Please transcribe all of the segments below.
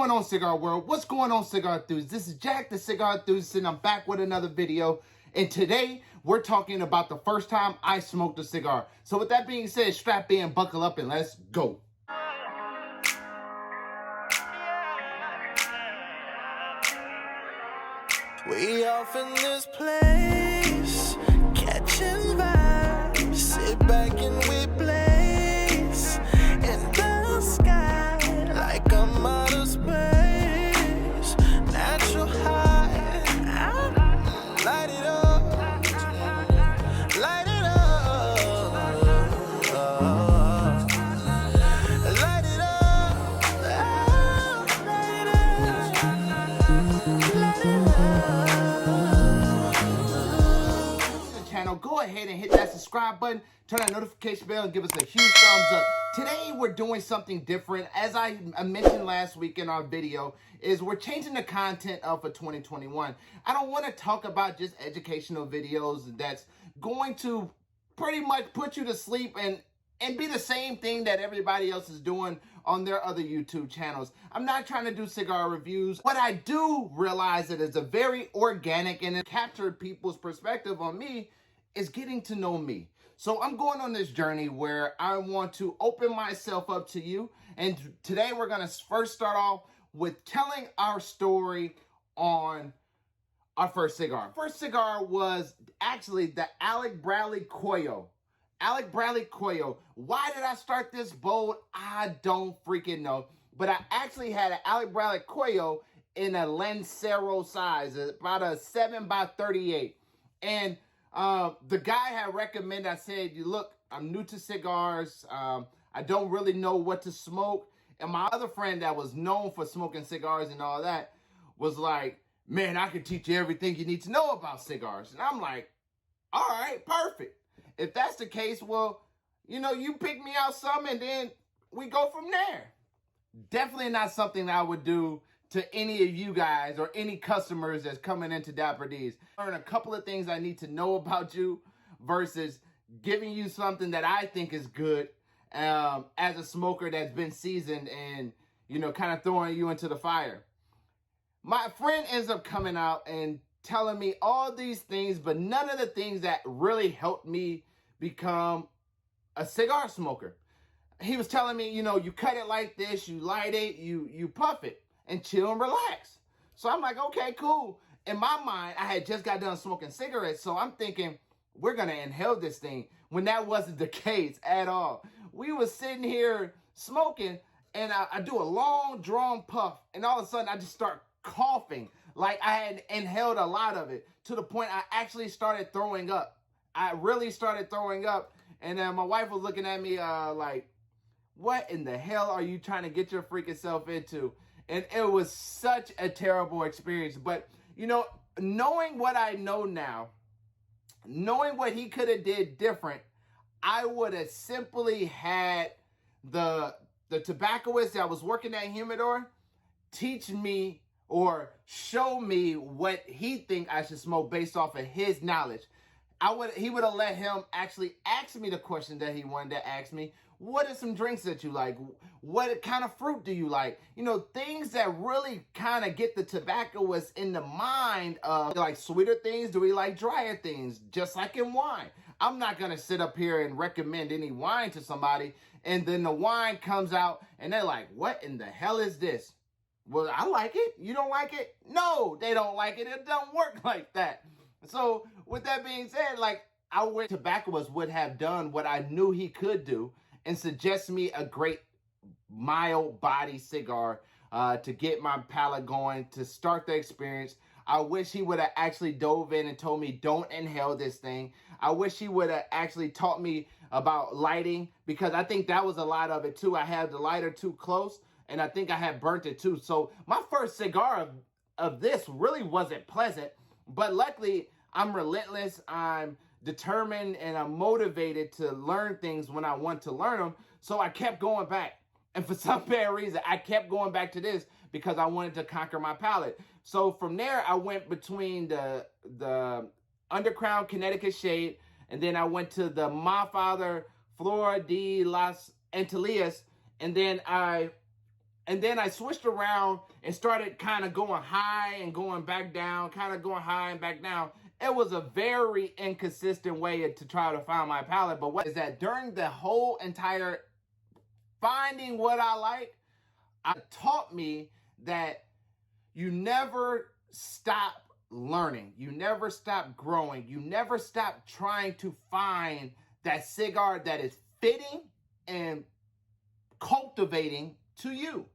What's going on, Cigar World? What's going on, Cigar Enthusiast? This is Jack, the Cigar Enthusiast, and I'm back with another video. And today, we're talking about the first time I smoked a cigar. So with that being said, strap in, buckle up, and let's go. We off in this place, catching vibes, sit back and we blaze in the sky like I'm out of space. Natural high, light it up, light it up, light it up, light it up. Channel, go ahead and hit that subscribe button, turn that notification bell, and give us a huge thumbs up. Today we're doing something different. As I mentioned last week in our video, is we're changing the content up for 2021. I don't want to talk about just educational videos that's going to pretty much put you to sleep and be the same thing that everybody else is doing on their other YouTube channels. I'm not trying to do cigar reviews. What I do realize that is a very organic and it captured people's perspective on me is getting to know me. So I'm going on this journey where I want to open myself up to you. And today we're going to first start off with telling our story on our first cigar. First cigar was actually the Alec Bradley Cuello. Alec Bradley Cuello. Why did I start this bold? I don't freaking know. But I actually had an Alec Bradley Cuello in a Lancero size, about a 7x38. And the guy had recommended, I said, look, I'm new to cigars. I don't really know what to smoke. And my other friend that was known for smoking cigars and all that was like, man, I can teach you everything you need to know about cigars. And I'm like, all right, perfect. If that's the case, well, you pick me out some and then we go from there. Definitely not something I would do to any of you guys or any customers that's coming into Dapper D's. Learn a couple of things I need to know about you versus giving you something that I think is good as a smoker that's been seasoned and, kind of throwing you into the fire. My friend ends up coming out and telling me all these things, but none of the things that really helped me become a cigar smoker. He was telling me, you cut it like this, you light it, you puff it, and chill and relax. So I'm like, okay, cool. In my mind, I had just got done smoking cigarettes, so I'm thinking, we're going to inhale this thing, when that wasn't the case at all. We was sitting here smoking, and I do a long, drawn puff, and all of a sudden, I just start coughing, like I had inhaled a lot of it, to the point I actually started throwing up. I really started throwing up, and then my wife was looking at me like, what in the hell are you trying to get your freaking self into? And it was such a terrible experience. But, knowing what I know now, knowing what he could have did different, I would have simply had the tobaccoist that was working at Humidor teach me or show me what he think I should smoke based off of his knowledge. He would have let him actually ask me the question that he wanted to ask me. What are some drinks that you like? What kind of fruit do you like? Things that really kind of get the tobaccoist in the mind of like sweeter things. Do we like drier things? Just like in wine. I'm not going to sit up here and recommend any wine to somebody. And then the wine comes out and they're like, what in the hell is this? Well, I like it. You don't like it? No, they don't like it. It don't work like that. So with that being said, I wish tobaccoist would have done what I knew he could do and suggest me a great mild body cigar to get my palate going, to start the experience. I wish he would have actually dove in and told me, don't inhale this thing. I wish he would have actually taught me about lighting, because I think that was a lot of it too. I had the lighter too close, and I think I had burnt it too. So my first cigar of this really wasn't pleasant, but luckily I'm relentless, I'm determined, and I'm motivated to learn things when I want to learn them. So I kept going back. And for some bad reason, I kept going back to this because I wanted to conquer my palate. So from there, I went between the Undercrown Connecticut shade, and then I went to the My Father Flora de las Antillas, and then I And then I switched around and started kind of going high and going back down, kind of going high and back down. It was a very inconsistent way to try to find my palate. But what is that during the whole entire finding what I like, it taught me that you never stop learning. You never stop growing. You never stop trying to find that cigar that is fitting and cultivating to you.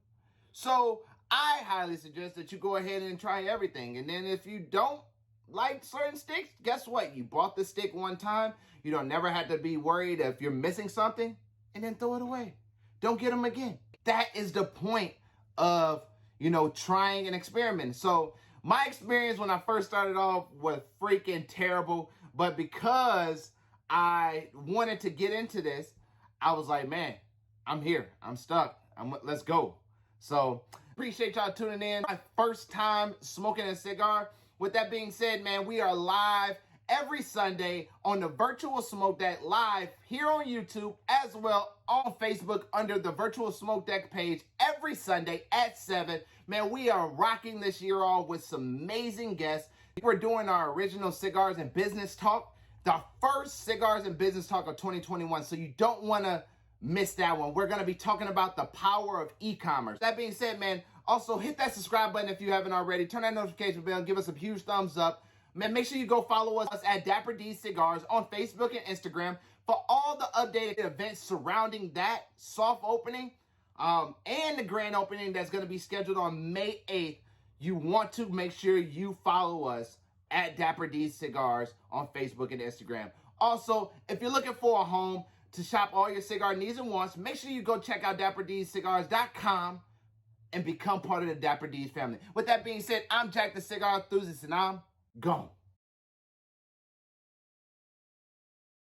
So I highly suggest that you go ahead and try everything. And then if you don't like certain sticks, guess what? You bought the stick one time. You don't never have to be worried if you're missing something, and then throw it away. Don't get them again. That is the point of, trying and experimenting. So my experience when I first started off was freaking terrible. But because I wanted to get into this, I was like, man, I'm here. I'm stuck. Let's go. So appreciate y'all tuning in. My first time smoking a cigar. With that being said, man, we are live every Sunday on the Virtual Smoke Deck live here on YouTube, as well on Facebook under the Virtual Smoke Deck page every Sunday at 7. Man, we are rocking this year off with some amazing guests. We're doing our original Cigars and Business Talk, the first Cigars and Business Talk of 2021. So you don't want to miss that one. We're going to be talking about the power of e-commerce. That being said, man, also hit that subscribe button if you haven't already. Turn that notification bell and give us a huge thumbs up. Man, make sure you go follow us at Dapper D Cigars on Facebook and Instagram for all the updated events surrounding that soft opening and the grand opening that's going to be scheduled on May 8th. You want to make sure you follow us at Dapper D Cigars on Facebook and Instagram. Also, if you're looking for a home to shop all your cigar needs and wants, make sure you go check out DapperDCigars.com and become part of the Dapper D's family. With that being said, I'm Jack the Cigar Enthusiast, and I'm gone.